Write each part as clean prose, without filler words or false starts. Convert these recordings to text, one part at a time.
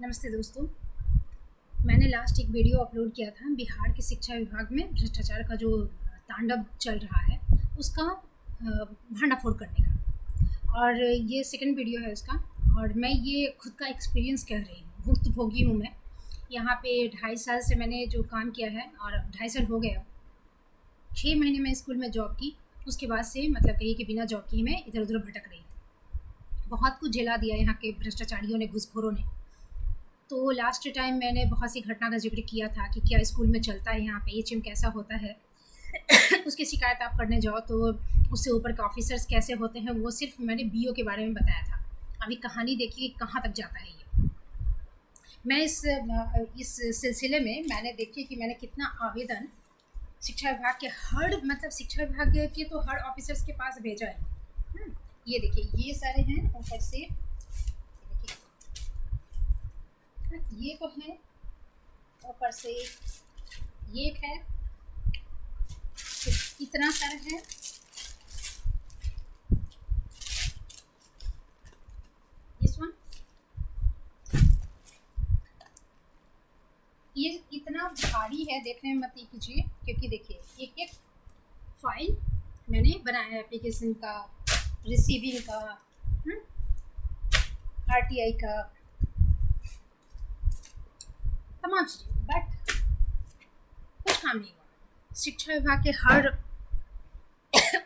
नमस्ते दोस्तों। मैंने लास्ट एक वीडियो अपलोड किया था बिहार के शिक्षा विभाग में भ्रष्टाचार का जो तांडव चल रहा है उसका भंडाफोड़ करने का, और ये सेकंड वीडियो है उसका। और मैं ये खुद का एक्सपीरियंस कह रही हूँ, भुक्तभोगी हूँ मैं। यहाँ पे 2.5 साल से मैंने जो काम किया है, और 2.5 साल हो गया। 6 महीने मैं स्कूल में जॉब की, उसके बाद से मतलब कहीं कि बिना जॉब की मैं इधर उधर भटक रही हूँ। बहुत कुछ झेला दिया यहाँ के भ्रष्टाचारियों ने, घूसखोरों ने। तो लास्ट टाइम मैंने बहुत सी घटना का जिक्र किया था कि क्या स्कूल में चलता है, यहाँ पे एचएम कैसा होता है। उसकी शिकायत आप करने जाओ तो उससे ऊपर के ऑफिसर्स कैसे होते हैं, वो सिर्फ मैंने बीओ के बारे में बताया था। अभी कहानी देखिए कहाँ तक जाता है ये। मैं इस सिलसिले में मैंने देखिए कि मैंने कितना आवेदन शिक्षा विभाग के शिक्षा विभाग के तो हर ऑफिसर्स के पास भेजा है। ये देखिए, ये सारे हैं ऊपर से, ये तो है ऊपर से, ये एक है, इतना सारा है। इस वन, ये इतना भारी है, देखने में मत ही कीजिए, क्योंकि देखिए एक एक फाइल मैंने बनाया है, एप्लीकेशन का, रिसीविंग का, आरटीआई का, तमाम चीज़ें। बट कुछ काम नहीं हुआ। शिक्षा विभाग के हर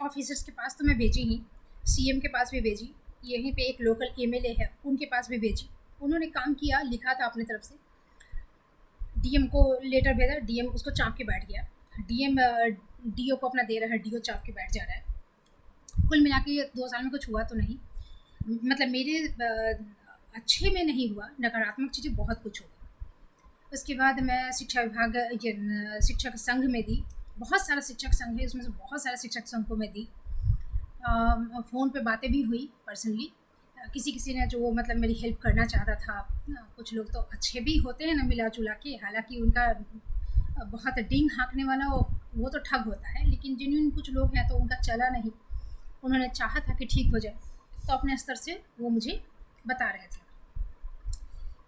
ऑफिसर्स के पास तो मैं भेजी ही, सीएम के पास भी भेजी, यहीं पे एक लोकल एमएलए है उनके पास भी भेजी। उन्होंने काम किया, लिखा था अपनी तरफ से, डीएम को लेटर भेजा, डीएम उसको चाप के बैठ गया। डीएम डीओ को अपना दे रहा है, डीओ चाप के बैठ जा रहा है। कुल मिला के 2 साल में कुछ हुआ तो नहीं, मतलब मेरे अच्छे में नहीं हुआ, नकारात्मक चीज़ें बहुत कुछ हो गई। उसके बाद मैं शिक्षा विभाग शिक्षक संघ में दी, बहुत सारा शिक्षक संघ है, उसमें से बहुत सारे शिक्षक संघ को मैं दी। फ़ोन पे बातें भी हुई पर्सनली, किसी किसी ने जो मतलब मेरी हेल्प करना चाहता था। कुछ लोग तो अच्छे भी होते हैं ना मिला जुला के, हालांकि उनका बहुत डिंग हाँकने वाला वो तो ठग होता है, लेकिन जिन्होंने कुछ लोग हैं तो उनका चला नहीं। उन्होंने चाहा था कि ठीक हो जाए, तो अपने स्तर से वो मुझे बता रहे थे।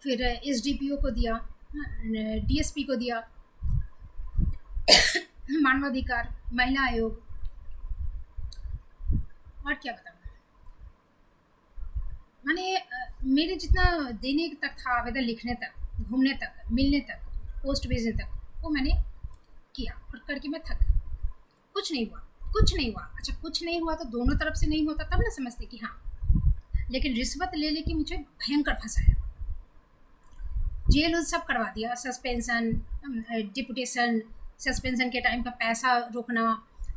फिर एसडीपीओ को दिया, डीएसपी को दिया, मानवाधिकार, महिला आयोग, और क्या बताऊँ। माने मेरे जितना देने तक था, आवेदन लिखने तक, घूमने तक, मिलने तक, पोस्ट भेजने तक, वो मैंने किया, और करके मैं थक गई। कुछ नहीं हुआ, कुछ नहीं हुआ। अच्छा, कुछ नहीं हुआ तो दोनों तरफ से नहीं होता तब ना समझते कि हाँ, लेकिन रिश्वत ले लेके मुझे भयंकर फंसाया, जेल सब करवा दिया, सस्पेंशन, डिपुटेशन, सस्पेंशन के टाइम का पैसा रोकना,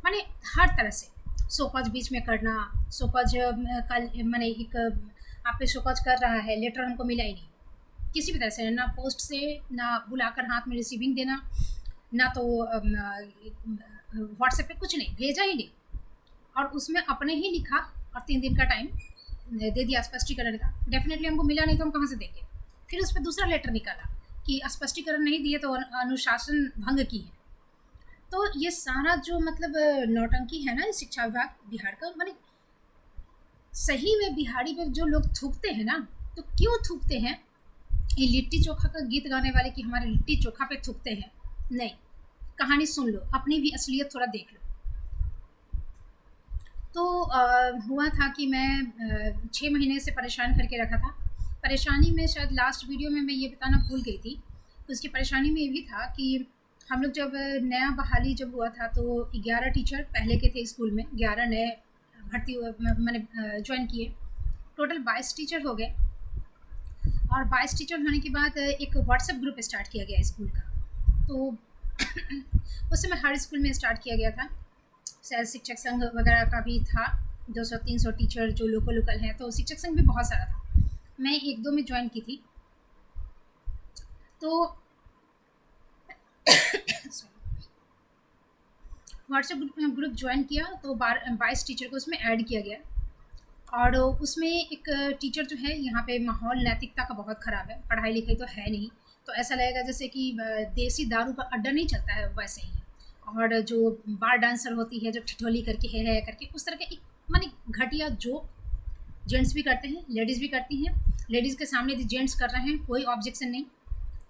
माने हर तरह से। शोकॉज बीच में करना, शोकॉज कल माने एक आप पे शोकॉज कर रहा है, लेटर हमको मिला ही नहीं किसी भी तरह से, ना पोस्ट से, ना बुलाकर हाथ में रिसीविंग देना, ना तो व्हाट्सएप पे कुछ नहीं भेजा ही नहीं। और उसमें अपने ही लिखा, और 3 दिन का टाइम दे दिया स्पष्टीकरण का। डेफिनेटली हमको मिला नहीं तो हम कहाँ से देंगे। फिर उस पर दूसरा लेटर निकाला कि स्पष्टीकरण नहीं दिए तो अनुशासन भंग की है। तो ये सारा जो मतलब नौटंकी है ना शिक्षा विभाग बिहार का, माने सही में बिहारी पे जो लोग थूकते हैं ना, तो क्यों थूकते हैं? ये लिट्टी चोखा का गीत गाने वाले कि हमारे लिट्टी चोखा पे थूकते हैं, नहीं, कहानी सुन लो, अपनी भी असलियत थोड़ा देख लो। तो हुआ था कि मैं 6 महीने से परेशान करके रखा था। परेशानी में शायद लास्ट वीडियो में मैं ये बताना भूल गई थी। तो उसकी परेशानी में ये भी था कि हम लोग जब नया बहाली जब हुआ था तो 11 टीचर पहले के थे स्कूल में, 11 नए भर्ती मैंने ज्वाइन किए। टोटल 22 टीचर हो गए, और 22 टीचर होने के बाद एक व्हाट्सएप ग्रुप स्टार्ट किया गया स्कूल का। तो उस समय हर स्कूल में स्टार्ट किया गया था, शायद शिक्षक संघ वगैरह का भी था, 200-300 टीचर जो लोकल हैं, तो शिक्षक संघ भी बहुत सारा था। मैं 1-2 में ज्वाइन की थी। तो व्हाट्सएप ग्रुप ज्वाइन किया तो 22 टीचर को उसमें ऐड किया गया। और उसमें एक टीचर जो है, यहाँ पे माहौल नैतिकता का बहुत ख़राब है, पढ़ाई लिखाई तो है नहीं, तो ऐसा लगेगा जैसे कि देसी दारू का अड्डा नहीं चलता है वैसे ही। और जो बार डांसर होती है जो ठिठोली करके है करके, उस तरह के एक माने घटिया जोक जेंट्स भी करते हैं, लेडीज़ भी करती हैं। लेडीज़ के सामने यदि जेंट्स कर रहे हैं कोई ऑब्जेक्शन नहीं।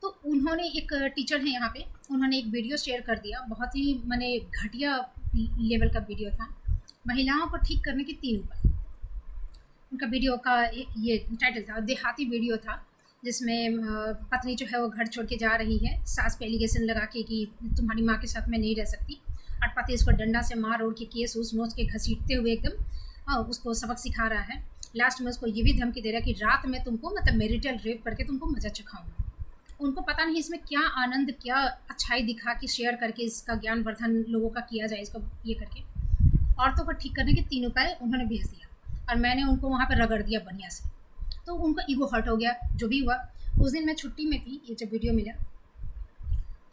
तो उन्होंने एक टीचर हैं यहाँ पे, उन्होंने एक वीडियो शेयर कर दिया, बहुत ही माने घटिया लेवल का वीडियो था। महिलाओं को ठीक करने के 3 उपाय। उनका वीडियो का ये टाइटल था, देहाती वीडियो था, जिसमें पत्नी जो है वो घर छोड़ के जा रही है, सास पे एलिगेशन लगा के कि तुम्हारी माँ के साथ मैं नहीं रह सकती, और पति उसको डंडा से मार उड़ के केस उस नोच के घसीटते हुए एकदम उसको सबक सिखा रहा है। लास्ट में उसको ये भी धमकी दे रहा है कि रात में तुमको मतलब मैरिटल रेप करके तुमको मजा चखाऊंगा। उनको पता नहीं इसमें क्या आनंद, क्या अच्छाई दिखा कि शेयर करके इसका ज्ञानवर्धन लोगों का किया जाए, इसको ये करके। औरतों को ठीक करने के 3 उपाय उन्होंने भेज दिया, और मैंने उनको वहाँ पर रगड़ दिया बढ़िया से। तो उनका ईगो हर्ट हो गया, जो भी हुआ। उस दिन मैं छुट्टी में थी, ये जब वीडियो मिला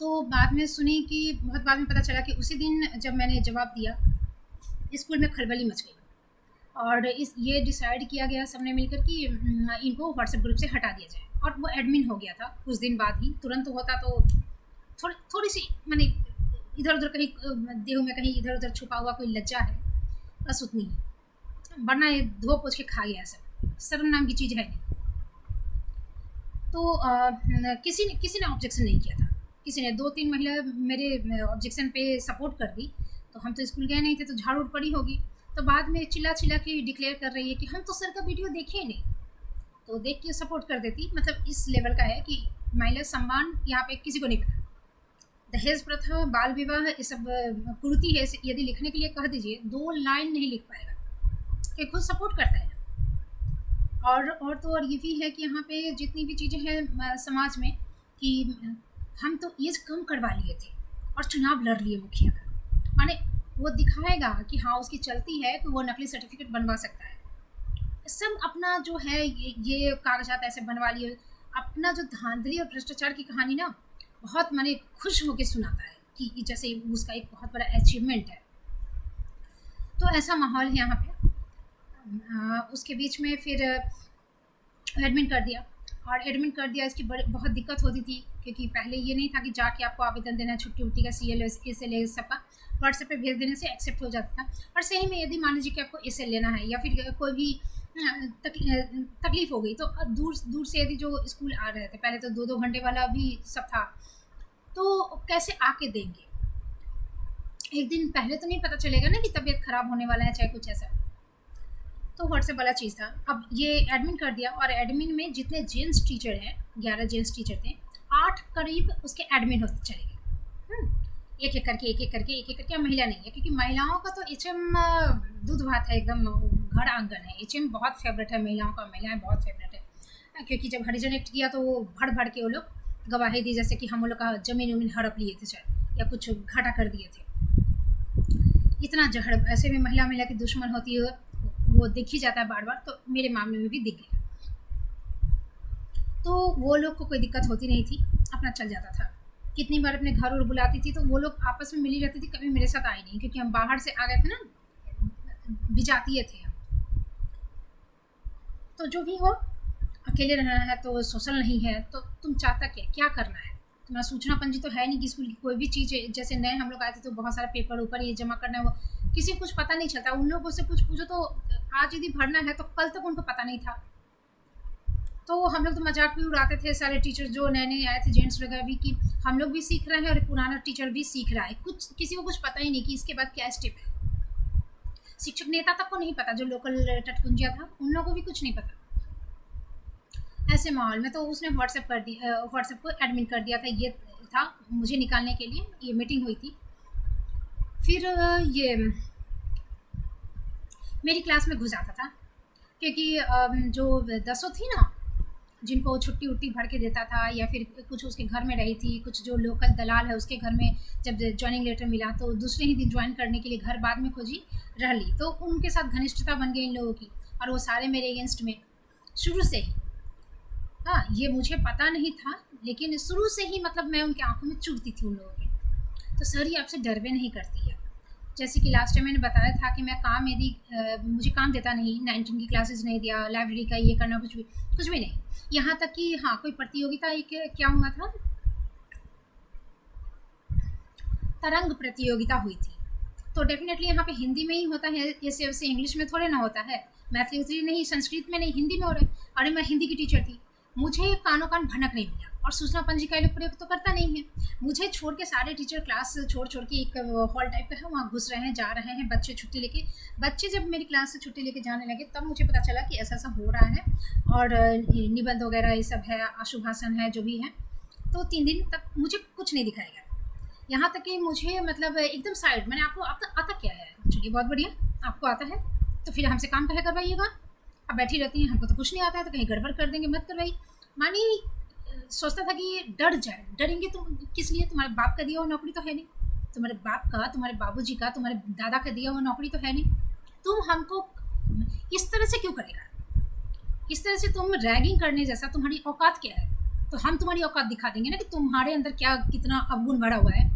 तो बाद में सुनी कि बहुत बाद में पता चला कि उसी दिन जब मैंने जवाब दिया, स्कूल में खलबली मच गई, और ये डिसाइड किया गया सबने मिलकर कि इनको व्हाट्सएप ग्रुप से हटा दिया जाए। और वो एडमिन हो गया था कुछ दिन बाद ही, तुरंत होता तो थोड़ी सी मैंने इधर उधर कहीं देह में कहीं इधर उधर छुपा हुआ कोई लज्जा है, बस उतनी ही, वरना ये धो पोछ के खा गया सब, शर्म नाम की चीज़ है नहीं। तो किसी ने ऑब्जेक्शन नहीं किया था, किसी ने 2-3 महिला मेरे ऑब्जेक्शन पे सपोर्ट कर दी। तो हम तो स्कूल गए नहीं थे, तो झाड़ उड़ पड़ी होगी। तो बाद में चिल्ला के डिक्लेयर कर रही है कि हम तो सर का वीडियो देखे नहीं, तो देख के सपोर्ट कर देती। मतलब इस लेवल का है कि महिला सम्मान यहाँ पे किसी को नहीं पता। दहेज प्रथा, बाल विवाह, ये सब कुरीति है, यदि लिखने के लिए कह दीजिए 2 लाइन नहीं लिख पाएगा, कि खुद सपोर्ट करता है। और तो और ये भी है कि यहाँ पे जितनी भी चीज़ें हैं समाज में, कि हम तो एज कम करवा लिए थे और चुनाव लड़ लिए मुखिया का, माने वो दिखाएगा कि हाँ उसकी चलती है, तो वो नकली सर्टिफिकेट बनवा सकता है। सब अपना जो है ये कागजात ऐसे बनवा लिए, अपना जो धांधली और भ्रष्टाचार की कहानी ना बहुत माने खुश होकर सुनाता है कि जैसे उसका एक बहुत बड़ा अचीवमेंट है। तो ऐसा माहौल है यहाँ पे। उसके बीच में फिर एडमिन कर दिया, और एडमिन कर दिया इसकी बहुत दिक्कत होती थी, क्योंकि पहले ये नहीं था कि जाके आपको आवेदन देना है, छुट्टी उट्टी का, CL SL सबका व्हाट्सएप पे भेज देने से एक्सेप्ट हो जाता था। और सही में यदि मान लीजिए कि आपको SL लेना है या फिर कोई भी तकलीफ हो गई, तो दूर से यदि जो स्कूल आ रहे थे, पहले तो 2-2 घंटे वाला भी सब था, तो कैसे आके देंगे। एक दिन पहले तो नहीं पता चलेगा ना कि तबीयत खराब होने वाला है, चाहे कुछ ऐसा। तो व्हाट्सएप वाला चीज़ था। अब ये एडमिन कर दिया, और एडमिन में जितने जेंट्स टीचर हैं, 11 जेंट्स टीचर थे, 8 करीब उसके एडमिन होते चले गए। एक एक करके महिला नहीं है, क्योंकि महिलाओं का तो HM दूध भात है, एकदम घर आंगन है। HM बहुत फेवरेट है महिलाओं का, महिलाएं बहुत फेवरेट है, क्योंकि जब हरिजन एक्ट किया तो वो भड़ के वो लोग गवाही दी, जैसे कि हम लोग का ज़मीन उमीन हड़प लिए थे शायद, या कुछ घाटा कर दिए थे। इतना जहड़ ऐसे में महिला की दुश्मन होती है, वो दिख ही जाता है बार बार। तो मेरे मामले में भी दिख गया। तो वो लोग को कोई दिक्कत होती नहीं थी, अपना चल जाता था। कितनी बार अपने घर और बुलाती थी, तो वो लोग आपस में मिली रहती थी, कभी मेरे साथ आई नहीं, क्योंकि हम बाहर से आ गए थे ना, बिजातीय थे हम। तो जो भी हो, अकेले रहना है तो सोशल नहीं है, तो तुम चाहता क्या करना है। तुम्हारा सूचना पंजी तो है नहीं कि स्कूल की कोई भी चीज़, जैसे नए हम लोग आए थे तो बहुत सारा पेपर ऊपर ये जमा करना है, वो किसी को कुछ पता नहीं चलता। उन लोगों से कुछ पूछो तो आज यदि भरना है तो कल तक उनको पता नहीं था। तो हम लोग तो मजाक भी उड़ाते थे, सारे टीचर जो नए नए आए थे, जेंट्स वगैरह भी, कि हम लोग भी सीख रहे हैं और पुराना टीचर भी सीख रहा है। कुछ किसी को कुछ पता ही नहीं कि इसके बाद क्या स्टेप है। शिक्षक नेता तक को नहीं पता, जो लोकल टटकुंजिया था उन लोगों को भी कुछ नहीं पता। ऐसे माहौल में तो उसने व्हाट्सएप को एडमिन कर दिया था। ये था मुझे निकालने के लिए, ये मीटिंग हुई थी। फिर ये मेरी क्लास में घुस जाता था, क्योंकि जो 10 थी ना, जिनको छुट्टी उट्टी भर के देता था, या फिर कुछ उसके घर में रही थी, कुछ जो लोकल दलाल है उसके घर में जब ज्वाइनिंग लेटर मिला तो दूसरे ही दिन ज्वाइन करने के लिए घर बाद में खोजी, रह ली। तो उनके साथ घनिष्ठता बन गई इन लोगों की, और वो सारे मेरे अगेंस्ट में शुरू से ही। हाँ, ये मुझे पता नहीं था, लेकिन शुरू से ही मतलब मैं उनकी आंखों में चुभती थी उन लोगों के। तो सर, ये आपसे डरवे नहीं करती है। जैसे कि लास्ट टाइम मैंने बताया था कि मैं काम यदि मुझे काम देता नहीं, 19 की क्लासेस नहीं दिया, लाइब्रेरी का ये करना, कुछ भी नहीं। यहाँ तक कि हाँ, कोई प्रतियोगिता एक क्या हुआ था, तरंग प्रतियोगिता हुई थी। तो डेफिनेटली यहाँ पे हिंदी में ही होता है, ऐसे वैसे इंग्लिश में थोड़े ना होता है, मैथिली उतरी नहीं, संस्कृत में नहीं, हिंदी में हो रहा है। अरे मैं हिंदी की टीचर थी, मुझे कानों कान भनक नहीं मिला, और सूचना पंजी का ये लोग प्रयोग तो करता नहीं है। मुझे छोड़ के सारे टीचर क्लास छोड़ छोड़ के एक हॉल टाइप का है, वहाँ घुस रहे हैं, जा रहे हैं, बच्चे छुट्टी लेके, बच्चे जब मेरी क्लास से छुट्टी लेके जाने लगे तब मुझे पता चला कि ऐसा ऐसा हो रहा है, और निबंध वगैरह ये सब है, आशुभाषण है, जो भी है। तो 3 दिन तक मुझे कुछ नहीं दिखाया गया, यहाँ तक कि मुझे मतलब एकदम साइड, मैंने आपको आता क्या है, चलिए बहुत बढ़िया, आपको आता है तो फिर हमसे काम कहे करवाइएगा, अब बैठी रहती हैं, हमको तो कुछ नहीं आता है, तो कहीं गड़बड़ कर देंगे, मत करवाई। मानी सोचता था कि डर जाए, डरेंगे तुम किस लिए, तुम्हारे बाप का दिया हुआ नौकरी तो है नहीं, तुम्हारे बाप का, तुम्हारे बाबूजी का, तुम्हारे दादा का दिया हुआ नौकरी तो है नहीं, तुम हमको इस तरह से क्यों करेगा, इस तरह से तुम रैगिंग करने जैसा, तुम्हारी औकात क्या है, तो हम तुम्हारी औकात दिखा देंगे ना कि तुम्हारे अंदर क्या कितना अवगुण भरा हुआ है,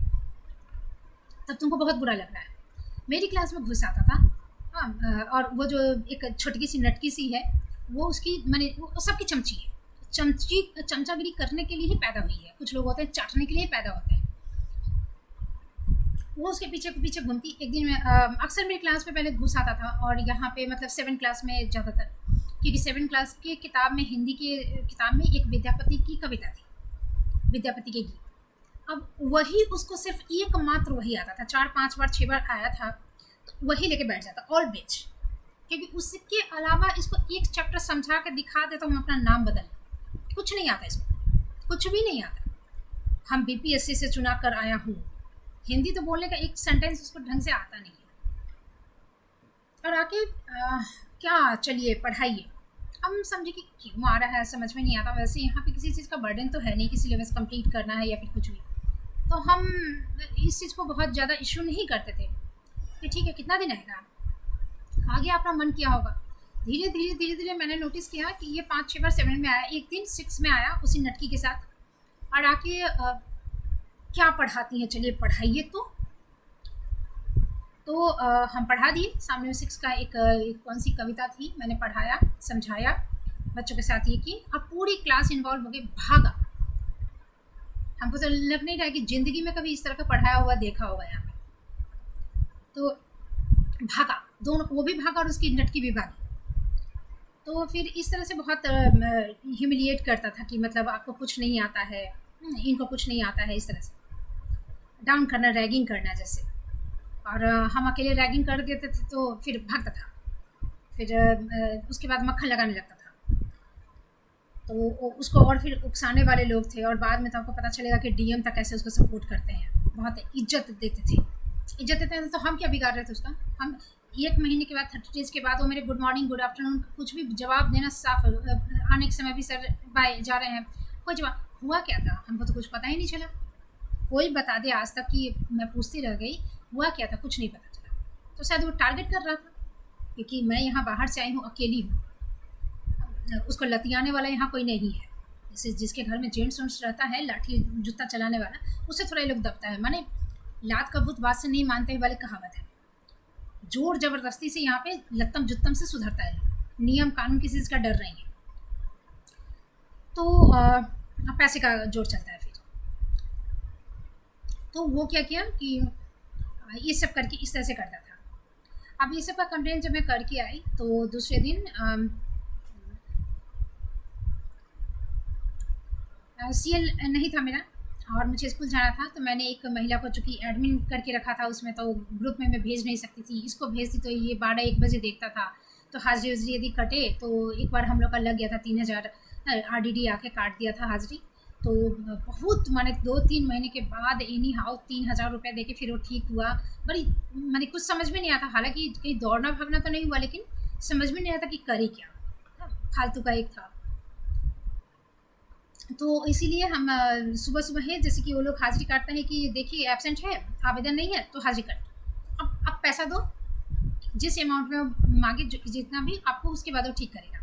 तब तुमको बहुत बुरा लग रहा है। मेरी क्लास में घुस आता था, हाँ, और वो जो एक छोटकी सी नटकी सी है, वो उसकी मैंने वो सबकी चमची है, चमचागिरी करने के लिए ही पैदा हुई है, कुछ लोग होते हैं चाटने के लिए पैदा होते हैं, वो उसके पीछे पीछे घूमती। एक दिन मैं अक्सर मेरी क्लास में पहले घुस आता था, और यहाँ पे मतलब 7 क्लास में ज़्यादातर, क्योंकि 7 क्लास के किताब में, हिंदी के किताब में एक विद्यापति की कविता थी, विद्यापति के गीत, अब वही उसको सिर्फ एकमात्र वही आता था, 4-5 बार 6 बार आया था, तो वही लेके बैठ जाता ऑल बेच, क्योंकि उसके अलावा इसको एक चैप्टर समझा के दिखा देता हूँ, अपना नाम बदल, कुछ नहीं आता इसको, कुछ भी नहीं आता। हम बीपीएससी से चुना कर आया हूँ, हिंदी तो बोलने का एक सेंटेंस उसको ढंग से आता नहीं है, और आके क्या चलिए पढ़ाइए, हम समझे कि क्यों आ रहा है, समझ में नहीं आता। वैसे यहाँ पे किसी चीज़ का बर्डन तो है नहीं कि सिलेबस कंप्लीट करना है या फिर कुछ भी, तो हम इस चीज़ को बहुत ज़्यादा इशू नहीं करते थे कि ठीक है कितना दिन आएगा, आगे अपना मन किया होगा। धीरे धीरे धीरे धीरे मैंने नोटिस किया कि ये 5-6 बार 7 में आया, एक दिन 6 में आया उसी नटकी के साथ, और आके क्या पढ़ाती हैं, चलिए पढ़ाइए। तो हम पढ़ा दिए, सामने में 6 का एक कौन सी कविता थी, मैंने पढ़ाया, समझाया, बच्चों के साथ ये की, अब पूरी क्लास इन्वॉल्व हो गई, भागा। हमको तो लग नहीं रहा कि ज़िंदगी में कभी इस तरह का पढ़ाया हुआ देखा होगा यहाँ पे, तो भागा, दोनों, वो भी भागा और उसकी नटकी भी भागी। तो फिर इस तरह से बहुत ह्यूमिलिएट करता था कि मतलब आपको कुछ नहीं आता है, इनको कुछ नहीं आता है, इस तरह से डाउन करना, रैगिंग करना जैसे, और हम अकेले रैगिंग कर देते थे तो फिर भागता था, फिर उसके बाद मक्खन लगाने लगता था, तो उसको और फिर उकसाने वाले लोग थे, और बाद में तो आपको पता चलेगा कि डीएम तक कैसे उसको सपोर्ट करते हैं, बहुत इज्जत देते थे, तो हम क्या बिगाड़ रहे थे उसका। हम 1 महीने के बाद 30 डेज़ के बाद वो मेरे गुड मॉर्निंग गुड आफ्टरनून कुछ भी जवाब देना साफ, आने के समय भी सर बाय जा रहे हैं, कोई जवाब, हुआ क्या था हमको तो कुछ पता ही नहीं चला, कोई बता दे आज तक कि मैं पूछती रह गई हुआ क्या था, कुछ नहीं पता चला। तो शायद वो टारगेट कर रहा था, क्योंकि मैं यहाँ बाहर से आई हूँ, अकेली हूँ, उसको लतियाने वाला यहाँ कोई नहीं है, जैसे जिसके घर में जेंट्स वेंट्स रहता है लाठी जूता चलाने वाला, उससे थोड़ा ये लोग दबता है, माने लात का भूत बात से नहीं मानते वाले कहावत है, जोर जबरदस्ती से यहाँ पे लत्तम जुत्तम से सुधरता है लोग, नियम कानून किसी चीज़ का डर नहीं है, तो पैसे का जोर चलता है। फिर तो वो क्या किया कि ये सब करके इस तरह से करता था। अब ये सब का कंप्लेन जब मैं करके आई तो दूसरे दिन सीएल नहीं था मेरा, और मुझे स्कूल जाना था, तो मैंने एक महिला को चूँकि एडमिन करके रखा था उसमें, तो ग्रुप में मैं भेज नहीं सकती थी, इसको भेजती तो ये 12-1 बजे देखता था, तो हाजिरी वाजिरी यदि कटे, तो एक बार हम लोग का लग गया था 3000, RDD आके काट दिया था हाजिरी, तो बहुत माने 2-3 महीने के बाद एनी हाउ 3000 रुपये दे के फिर वो ठीक हुआ। बड़ी मैंने कुछ समझ में नहीं आता, हालांकि कहीं दौड़ना भागना तो नहीं हुआ, लेकिन समझ में नहीं आता कि करे क्या, फालतू का एक था। तो इसीलिए हम सुबह सुबह है, जैसे कि वो लोग हाजिरी काटते हैं कि देखिए एब्सेंट है, आवेदन नहीं है तो हाजिरी कट, अब पैसा दो, जिस अमाउंट में मांगे जितना भी आपको, उसके बाद वो ठीक करेगा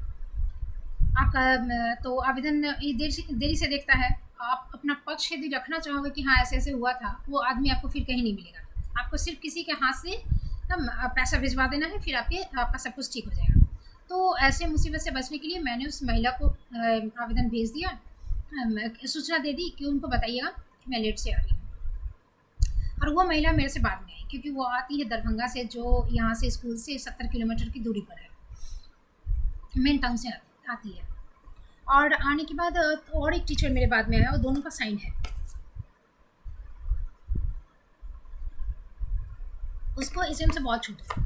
आपका। तो आवेदन देरी से देखता है, आप अपना पक्ष यदि रखना चाहोगे कि हाँ ऐसे ऐसे हुआ था, वो आदमी आपको फिर कहीं नहीं मिलेगा, आपको सिर्फ किसी के हाथ से पैसा भिजवा देना है, फिर आपका सब कुछ ठीक हो जाएगा। तो ऐसे मुसीबत से बचने के लिए मैंने उस महिला को आवेदन भेज दिया, सूचना दे दी कि उनको बताइएगा मैं लेट से आ रही हूँ। और वो महिला मेरे से बाद में आई, क्योंकि वो आती है दरभंगा से, जो यहाँ से स्कूल से 70 किलोमीटर की दूरी पर है, मेन टाउन से आती है। और आने के बाद और एक टीचर मेरे बाद में आया, और दोनों का साइन है। उसको एचएम से बहुत छूट है,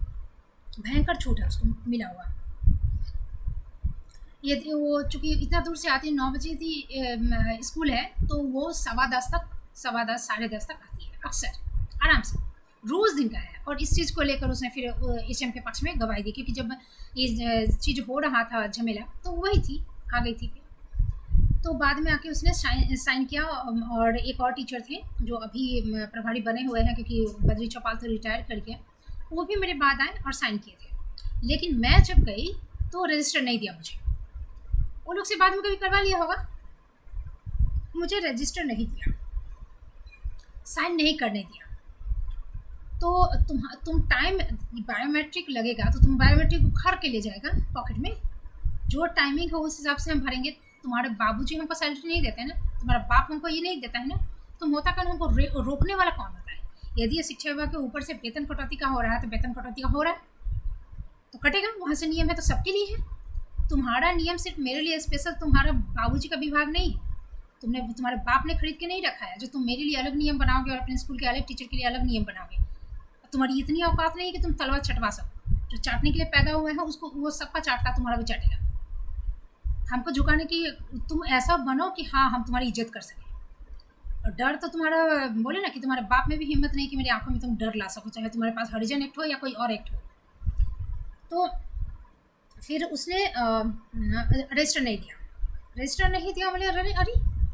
भयंकर छूट है उसको मिला हुआ। ये वो चूँकि इतना दूर से आती है, 9 बजे थी स्कूल है, तो वो 10:15 तक, 10:15 साढ़े 10 तक आती है अक्सर, आराम से, रोज़ दिन का है। और इस चीज़ को लेकर उसने फिर एचएम के पक्ष में गवाही दी, क्योंकि जब ये चीज़ हो रहा था झमेला, तो वही थी, आ गई थी। तो बाद में आके उसने साइन किया। और एक और टीचर थे जो अभी प्रभारी बने हुए हैं, क्योंकि बद्री चौपाल तो रिटायर कर गया, वो भी मेरे बाद आए और साइन किए थे। लेकिन मैं जब गई तो रजिस्टर नहीं दिया मुझे। वो लोग से बाद में कभी करवा लिया होगा, मुझे रजिस्टर नहीं दिया, साइन नहीं करने दिया। तो तुम टाइम बायोमेट्रिक लगेगा, तो तुम बायोमेट्रिक उखाड़ के ले जाएगा पॉकेट में, जो टाइमिंग हो उस हिसाब से हम भरेंगे। तुम्हारे बाबूजी हमको सैलरी नहीं देते हैं ना, तुम्हारा बाप हमको ये नहीं देता है ना, तुम होता कौन, हमको रोकने वाला कौन होता है? यदि ये शिक्षा विभाग के ऊपर से वेतन कटौती का हो रहा है, तो वेतन कटौती का हो रहा है तो कटेगा, वहाँ से नियम है तो सबके लिए है। तुम्हारा नियम सिर्फ मेरे लिए स्पेशल, तुम्हारा बाबूजी का विभाग नहीं है, तुम्हारे बाप ने खरीद के नहीं रखा है, जो तुम मेरे लिए अलग नियम बनाओगे और अपने स्कूल के अलग टीचर के लिए अलग नियम बनाओगे। तुम्हारी इतनी औकात नहीं है कि तुम तलवार चटवा सको। जो चाटने के लिए पैदा हुआ है उसको, वो सबका चाटता, तुम्हारा भी चाटेगा। हमको झुकाने की, तुम ऐसा बनो कि हाँ हम तुम्हारी इज्जत कर सकें। और डर तो तुम्हारा, बोले ना कि तुम्हारे बाप में भी हिम्मत नहीं कि मेरी आंखों में तुम डर ला सको, चाहे तुम्हारे पास हरिजन एक्ट हो या कोई और एक्ट हो। तो फिर उसने रजिस्टर नहीं दिया, रजिस्टर नहीं दिया। बोले अरे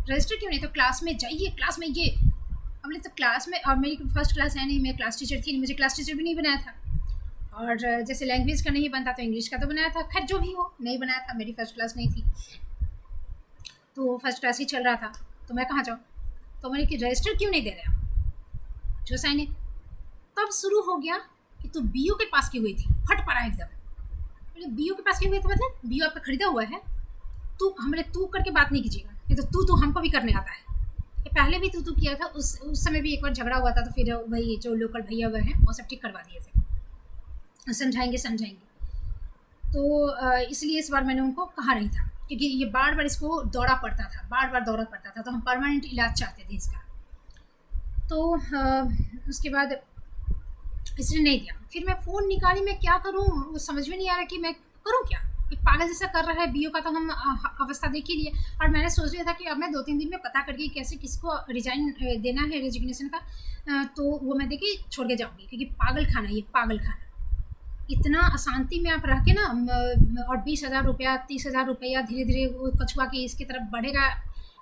रजिस्टर क्यों नहीं? तो क्लास में जाइए, क्लास में ये। हमने तो क्लास में, और मेरी फर्स्ट क्लास है नहीं, मैं क्लास टीचर थी नहीं, मुझे क्लास टीचर भी नहीं बनाया था। और जैसे लैंग्वेज का नहीं बनता तो इंग्लिश का तो बनाया था, खैर जो भी हो, नहीं बनाया था, मेरी फर्स्ट क्लास नहीं थी, तो फर्स्ट क्लास ही चल रहा था, तो मैं कहाँ जाऊँ? तो मैंने कि रजिस्टर क्यों नहीं दे रहे आप, जो साइन है। तब शुरू हो गया कि तू बीओ के पास क्यों गई थी, फट पड़ा एकदम। बीओ के पास क्यों गई थी, मतलब बीओ आपका खरीदा हुआ है, तू हमने तू करके बात नहीं कीजिएगा, ये तो तू हमको भी करने आता है। ये पहले भी तू किया था, उस समय भी एक बार झगड़ा हुआ था, तो फिर वही जो लोकल भैया हुए हैं वो सब ठीक करवा दिए थे, समझाएंगे। तो इसलिए इस बार मैंने उनको कहा नहीं था, क्योंकि ये बार बार इसको दौड़ा पड़ता था, तो हम परमानेंट इलाज चाहते थे इसका। तो उसके बाद इसने नहीं दिया। फिर मैं फ़ोन निकाली, मैं क्या करूँ, समझ में नहीं आ रहा कि मैं करूँ क्या। एक पागल जैसा कर रहा है, बीओ का तो हम अवस्था देख ही लिए। और मैंने सोच लिया था कि अब मैं 2-3 दिन में पता करके कैसे किसको रिजाइन देना है, रेजिग्नेशन का, तो वो मैं देके छोड़ के जाऊँगी, क्योंकि पागल खाना, ये पागल खाना। इतना अशांति में आप रह के ना, और 20,000 रुपया 30,000 रुपया धीरे धीरे वो कछुआ के इसकी तरफ बढ़ेगा,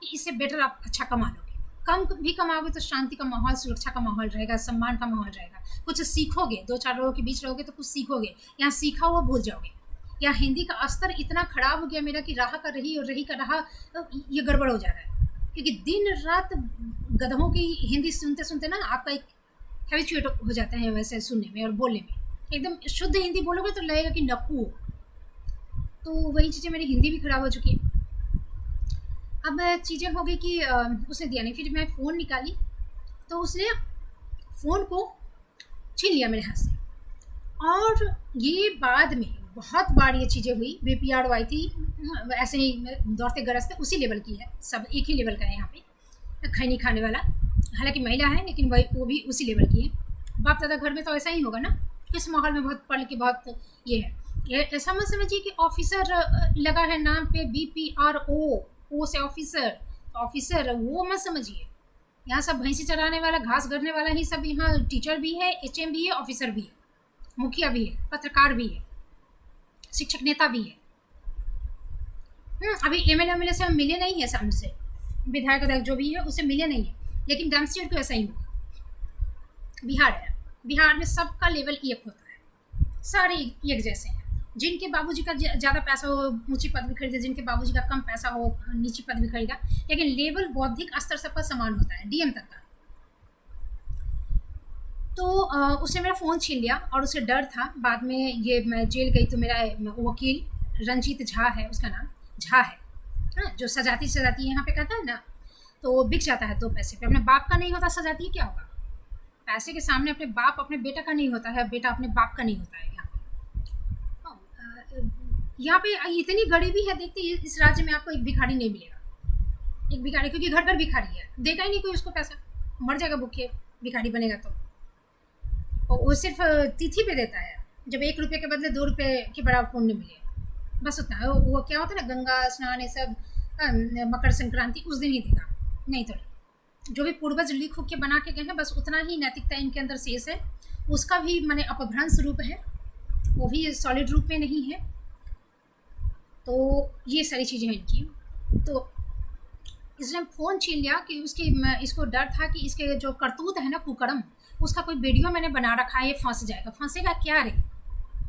इससे बेटर आप अच्छा कमा लोगे। कम भी कमाओगे तो शांति का माहौल, सुरक्षा का माहौल रहेगा, सम्मान का माहौल रहेगा, कुछ सीखोगे, 2-4 लोगों के बीच रहोगे तो कुछ सीखोगे। यहाँ सीखा हुआ भूल जाओगे। या हिंदी का स्तर इतना खराब हो गया मेरा कि रहा का रही और रही का रहा, ये गड़बड़ हो जा रहा है। क्योंकि दिन रात गधों की हिंदी सुनते सुनते ना आपका एक हैबिचुएट हो जाता है वैसे सुनने में और बोलने में। एकदम शुद्ध हिंदी बोलोगे तो लगेगा कि नक्कू हो। तो वही चीज़ें, मेरी हिंदी भी खराब हो चुकी है। अब चीज़ें हो गई कि उसने दिया नहीं। फिर मैं फ़ोन निकाली तो उसने फ़ोन को छीन लिया मेरे हाथ से। और ये बाद में बहुत बार ये चीज़ें हुई। बीपीआर आई थी, ऐसे ही दौड़ते गरजते, उसी लेवल की है, सब एक ही लेवल का है यहाँ पे, खैनी खाने वाला। हालांकि महिला है लेकिन वो भी उसी लेवल की है। बाप दादा घर में तो ऐसा ही होगा ना, किस माहौल में बहुत पढ़ के बहुत ये है। ये ऐसा मत समझिए कि ऑफिसर लगा है नाम पे, BPRO, ओ से ऑफिसर वो मत समझिए। यहाँ सब भैंसी चराने वाला, घास गरने वाला ही सब यहाँ टीचर भी है, HM भी है, ऑफिसर भी है, मुखिया भी है, पत्रकार भी है, शिक्षक नेता भी है। अभी MLA से हम मिले नहीं है, सामने से विधायक जो भी है उससे मिले नहीं है, लेकिन डैमस्टेट तो ऐसा ही होगा। बिहार है, बिहार में सबका लेवल एक होता है, सारे एक जैसे हैं। जिनके बाबूजी का ज़्यादा पैसा हो ऊंची पद भी खरीदे, जिनके बाबूजी का कम पैसा हो नीची पद भी खरीदा, लेकिन लेवल बौद्धिक स्तर सबका समान होता है, DM तक का। तो उसने मेरा फ़ोन छीन लिया और उसे डर था बाद में, ये मैं जेल गई तो मेरा वकील रंजीत झा है, उसका नाम झा है, हाँ, जो सजाती यहाँ पे कहता है ना, तो वो बिक जाता है 2 पैसे पे। अपने बाप का नहीं होता सजाती, क्या होगा। पैसे के सामने अपने बाप अपने बेटा का नहीं होता है, बेटा अपने बाप का नहीं होता है। यहाँ पे इतनी गरीबी है, देखते इस राज्य में आपको एक भिखारी नहीं मिलेगा, एक भिखारी, क्योंकि घर घर भिखारी है, देगा ही नहीं कोई उसको पैसा, मर जाएगा भूखे भिखारी बनेगा तो। और वो सिर्फ तिथि पे देता है, जब 1 रुपये के बदले 2 रुपये के बराबर पुण्य मिले, बस उतना। वो क्या होता है ना, गंगा स्नान ये सब, मकर संक्रांति उस दिन ही देगा, नहीं तो नहीं। जो भी पूर्वज लिख के बना के गए हैं, बस उतना ही नैतिकता इनके अंदर शेष है। उसका भी माने अपभ्रंश रूप है, वो भी सॉलिड रूप में नहीं है। तो ये सारी चीज़ें हैं इनकी। तो इसने फ़ोन छीन लिया कि इसको डर था कि इसके जो करतूत है ना, कुकर्म, उसका कोई वीडियो मैंने बना रखा है, ये फंस जाएगा। फंसेगा क्या रे,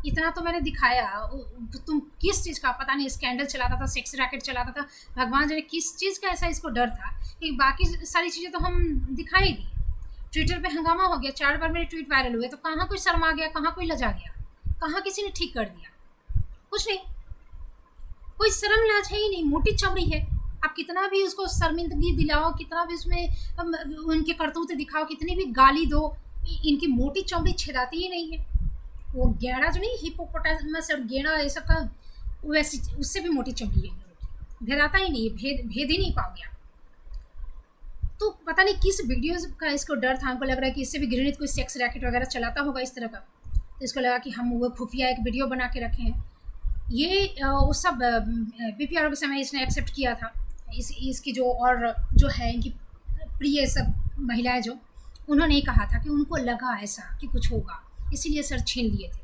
इतना तो मैंने दिखाया। तुम किस चीज़ का, पता नहीं, स्कैंडल चलाता था, सेक्स रैकेट चलाता था, भगवान जाने किस चीज़ का ऐसा इसको डर था कि बाकी सारी चीज़ें तो हम दिखा ही दी। ट्विटर पे हंगामा हो गया, 4 बार मेरे ट्वीट वायरल हुए, तो कहाँ कोई शर्मा गया, कहाँ कोई लजा गया, कहाँ किसी ने ठीक कर दिया? कुछ नहीं, कोई शर्म लाज है ही नहीं, मोटी चमड़ी है। आप कितना भी उसको शर्मिंदगी दिलाओ, कितना भी उसमें उनके करतूत दिखाओ, कितनी भी गाली दो, इनकी मोटी चमड़ी छेदाती ही नहीं है। वो गेड़ा जो नहीं, हिपोपोटामस और गेड़ा ये सब का, वैसी उससे भी मोटी चमड़ी है, भेदाता ही नहीं है, भेद ही नहीं पाओगे आप। तो पता नहीं किस वीडियोस का इसको डर था, हमको लग रहा है कि इससे भी घृणित कोई सेक्स रैकेट वगैरह चलाता होगा इस तरह का। तो इसको लगा कि हम वो खुफिया एक वीडियो बना के रखे हैं। ये वो सब BPRO के समय इसने एक्सेप्ट किया था। इसकी जो और जो है इनकी प्रिय सब महिलाएं, जो उन्होंने ही कहा था कि उनको लगा ऐसा कि कुछ होगा, इसीलिए सर छीन लिए थे।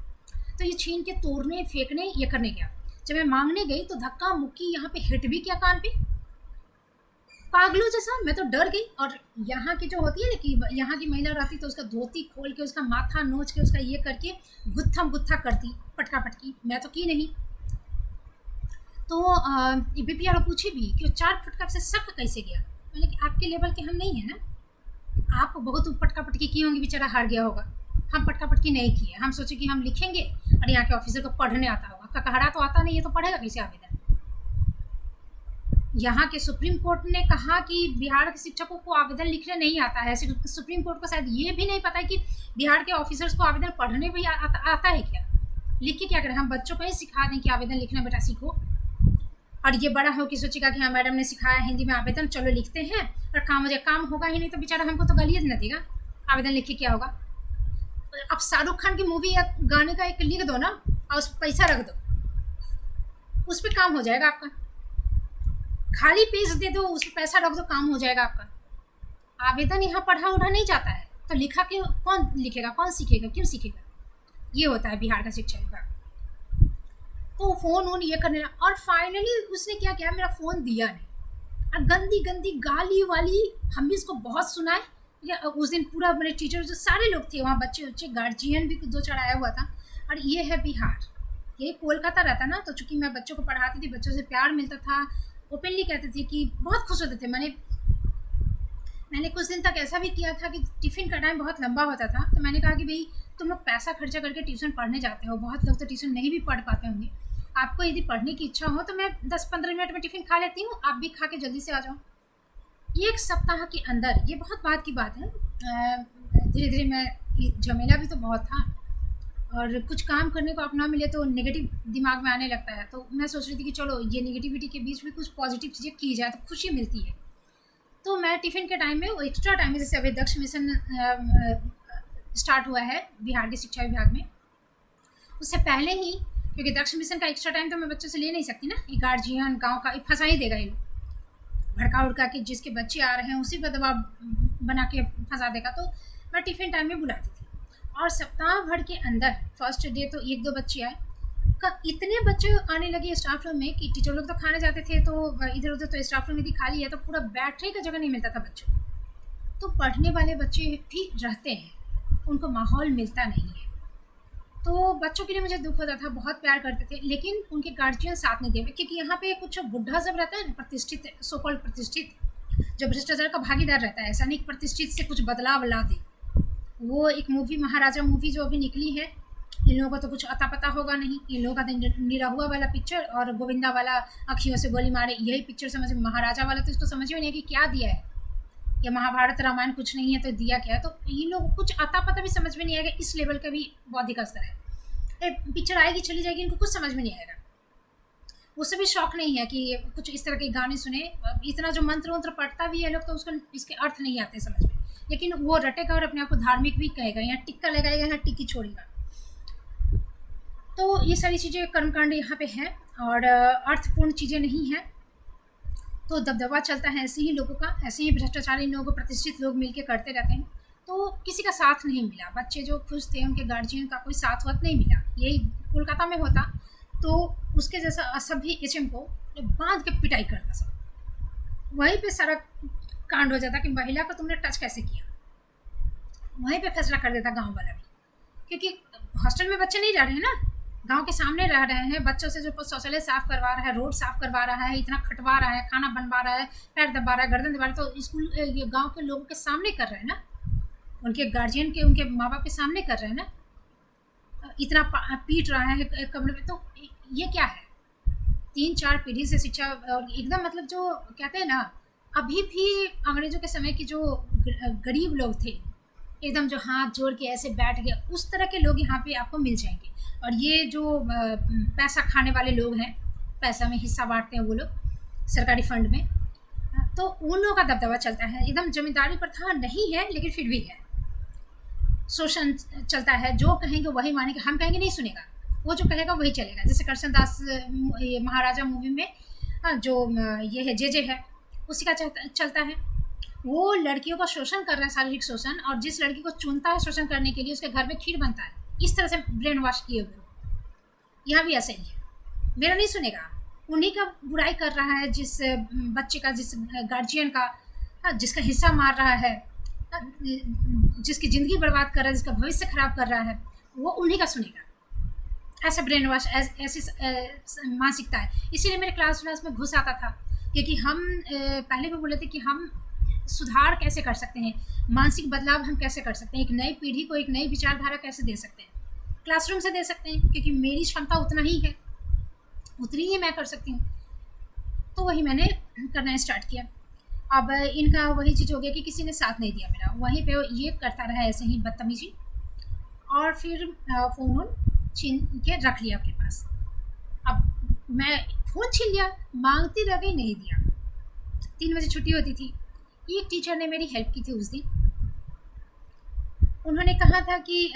तो ये छीन के तोड़ने, फेंकने, ये करने गया। जब मैं मांगने गई तो धक्का मुक्की, यहाँ पे हिट भी क्या कान पे, पागलों जैसा। मैं तो डर गई। और यहाँ की जो होती है ना कि यहाँ की महिला रहती तो उसका धोती खोल के, उसका माथा नोच के, उसका ये करके गुत्था करती, पटका पटकी। मैं तो की नहीं। तो BPRO पूछी भी कि 4 फटका से शक कैसे गया। मैंने कि आपके लेवल के हम नहीं है ना, आप बहुत पटका पटकी की होंगी, बेचारा हार गया होगा। हम पटका पटकी नहीं किए, हम सोचे कि हम लिखेंगे और यहाँ के ऑफिसर को पढ़ने आता होगा। ककहरा तो आता नहीं है, तो पढ़ेगा कैसे आवेदन? यहाँ के सुप्रीम कोर्ट ने कहा कि बिहार के शिक्षकों को आवेदन लिखने नहीं आता है। सुप्रीम कोर्ट को शायद ये भी नहीं पता है कि बिहार के ऑफिसर्स को आवेदन पढ़ने भी आता है क्या। लिख के क्या करें, हम बच्चों को ही सिखा दें कि आवेदन लिखना बेटा सीखो, और ये बड़ा हो कि सोचेगा कि हाँ मैडम ने सिखाया हिंदी में आवेदन, चलो लिखते हैं, और काम हो जाए। काम होगा ही नहीं तो बेचारा हमको तो गाली न देगा, आवेदन लिख के क्या होगा। अब शाहरुख खान की मूवी या गाने का एक लिख दो ना, और उस पर पैसा रख दो, उस पर काम हो जाएगा आपका। खाली पेज दे दो, उस पर पैसा रख दो, काम हो जाएगा आपका। आवेदन यहाँ पढ़ा उढ़ा नहीं जाता है, तो लिखा के कौन लिखेगा, कौन सीखेगा, क्यों सीखेगा? ये होता है बिहार का शिक्षा विभाग। तो फ़ोन वोन ये करने लगा, और फाइनली उसने क्या किया, मेरा फ़ोन दिया नहीं। और गंदी गंदी गाली वाली हम भी इसको बहुत सुनाए। या उस दिन पूरा मेरे टीचर जो सारे लोग थे वहाँ, बच्चे बच्चे, गार्जियन भी 2-4 आया हुआ था। और ये है बिहार, ये कोलकाता रहता ना, तो चूँकि मैं बच्चों को पढ़ाती थी, बच्चों से प्यार मिलता था, ओपनली कहते थे कि बहुत खुश होते थे। मैंने कुछ दिन तक ऐसा भी किया था कि टिफ़िन का टाइम बहुत लंबा होता था, तो मैंने कहा कि भाई तुम लोग पैसा खर्चा करके ट्यूशन पढ़ने जाते हो, बहुत लोग तो ट्यूशन नहीं भी पढ़ पाते होंगे, आपको यदि पढ़ने की इच्छा हो तो मैं 10-15 मिनट में टिफ़िन खा लेती हूँ, आप भी खा के जल्दी से आ जाओ। 1 सप्ताह के अंदर, ये बहुत बात की बात है, धीरे धीरे मैं, झमेला भी तो बहुत था, और कुछ काम करने को अपना मिले तो नेगेटिव दिमाग में आने लगता है। तो मैं सोच रही थी कि चलो ये नेगेटिविटी के बीच में कुछ पॉजिटिव चीज़ें की जाए तो खुशी मिलती है। तो मैं टिफ़िन के टाइम में, वो एक्स्ट्रा टाइम में, जैसे अभी दक्ष मिशन स्टार्ट हुआ है बिहार के शिक्षा विभाग में, उससे पहले ही, क्योंकि दक्ष मिशन का एक्स्ट्रा टाइम तो मैं बच्चों से ले नहीं सकती ना, ये गार्जियन गांव का फंसा ही देगा, ये लोग भड़का उड़का के जिसके बच्चे आ रहे हैं उसी पर दबाव बना के फंसा देगा। तो मैं टिफ़िन टाइम में बुलाती थी, और सप्ताह भर के अंदर फर्स्ट डे तो 1-2 बच्चे आए, इतने बच्चे आने लगे स्टाफ रूम में कि टीचर लोग तो खाने जाते थे, तो इधर उधर, तो स्टाफ रूम यदि खाली है तो पूरा बैठने का जगह नहीं मिलता था बच्चों को। तो पढ़ने वाले बच्चे भी रहते हैं, उनको माहौल मिलता नहीं है, तो बच्चों के लिए मुझे दुख होता था, बहुत प्यार करते थे, लेकिन उनके गार्जियन साथ नहीं दे, क्योंकि यहाँ पे कुछ बुढ़ा सब रहता है ना, प्रतिष्ठित, सो कॉल्ड प्रतिष्ठित, जो भ्रष्टाचार का भागीदार रहता है, ऐसा नहीं कि प्रतिष्ठित से कुछ बदलाव ला दे। वो एक मूवी, महाराजा मूवी जो अभी निकली है, इन लोगों को तो कुछ अता पता होगा नहीं, इन लोगों का निरहुआ वाला पिक्चर और गोविंदा वाला अखियों से गोली मारे, यही पिक्चर समझ, महाराजा वाला तो इसको समझ में नहीं कि क्या दिया है। या महाभारत रामायण कुछ नहीं है तो दिया क्या है। तो ये लोग कुछ आता पता भी समझ में नहीं आएगा, इस लेवल का भी बौद्धिक स्तर है। पिक्चर आएगी चली जाएगी, इनको कुछ समझ में नहीं आएगा। उससे भी शौक नहीं है कि कुछ इस तरह के गाने सुने। इतना जो मंत्र वंत्र पढ़ता भी है लोग तो उसको इसके अर्थ नहीं आते समझ में, लेकिन वो रटेगा और अपने आप को धार्मिक भी कहेगा, यहाँ टिक्का लगाएगा, यहाँ टिक्की छोड़ेगा। तो ये सारी चीज़ें कर्मकांड यहाँ पे हैं और अर्थपूर्ण चीज़ें नहीं हैं। तो दबदबा चलता है ऐसे ही लोगों का, ऐसे ही भ्रष्टाचारी लोग, प्रतिष्ठित लोग मिलके करते रहते हैं। तो किसी का साथ नहीं मिला, बच्चे जो खुश थे उनके गार्जियन का कोई साथ वक्त नहीं मिला। यही कोलकाता में होता तो उसके जैसा असभ्य एचएम को बांध के पिटाई करता सब। वहीं पे सारा कांड हो जाता कि महिला को तुमने टच कैसे किया, वहीं पे फैसला कर देता गांव वाला भी। क्योंकि हॉस्टल में बच्चे नहीं रह रहे हैं ना, गांव के सामने रह रहे हैं। बच्चों से जो शौचालय साफ करवा रहा है, रोड साफ करवा रहा है, इतना खटवा रहा है, खाना बनवा रहा है, पैर दबा रहा है, गर्दन दबा रहा है, तो स्कूल ये गांव के लोगों के सामने कर रहे हैं ना, उनके गार्जियन के, उनके माँ बाप के सामने कर रहे हैं ना, इतना पीट रहा है कमरे में। तो ये क्या है? 3-4 पीढ़ी से शिक्षा और एकदम मतलब जो कहते हैं ना, अभी भी अंग्रेजों के समय की जो गरीब लोग थे, एकदम जो हाथ जोड़ के ऐसे बैठ गए, उस तरह के लोग यहाँ पे आपको मिल जाएंगे। और ये जो पैसा खाने वाले लोग हैं, पैसा में हिस्सा बांटते हैं वो लोग सरकारी फंड में, तो उन लोगों का दबदबा चलता है। एकदम जमींदारी प्रथा नहीं है लेकिन फिर भी है, शोषण चलता है। जो कहेंगे वही मानेंगे, हम कहेंगे नहीं सुनेगा, वो जो कहेगा वही चलेगा। जैसे करशन दास महाराजा मूवी में जो ये है जे है, उसी का चलता है। वो लड़कियों का शोषण कर रहा है, शारीरिक शोषण, और जिस लड़की को चुनता है शोषण करने के लिए उसके घर में खीर बनता है। इस तरह से ब्रेन वॉश किए हुए यहाँ भी ऐसा ही है। मेरा नहीं सुनेगा, उन्हीं का बुराई कर रहा है, जिस बच्चे का, जिस गार्जियन का, जिसका हिस्सा मार रहा है, जिसकी ज़िंदगी बर्बाद कर रहा है, जिसका भविष्य खराब कर रहा है, वो उन्हीं का सुनेगा। ऐसा ब्रेन वॉश, ऐसी मानसिकता है। इसीलिए मेरे क्लास में घुस आता था, क्योंकि हम पहले भी बोले थे कि हम सुधार कैसे कर सकते हैं, मानसिक बदलाव हम कैसे कर सकते हैं, एक नई पीढ़ी को एक नई विचारधारा कैसे दे सकते हैं। क्लासरूम से दे सकते हैं, क्योंकि मेरी क्षमता उतना ही है, उतनी ही मैं कर सकती हूँ। तो वही मैंने करना स्टार्ट किया। अब इनका वही चीज़ हो गया कि किसी ने साथ नहीं दिया मेरा, वहीं पे ये करता रहा ऐसे ही बदतमीजी, और फिर फ़ोन वोन छीन के रख लिया अपने पास। अब मैं फ़ोन छीन लिया, मांगती रह गई, नहीं दिया। 3 बजे छुट्टी होती थी। एक टीचर ने मेरी हेल्प की थी उस दिन। उन्होंने कहा था कि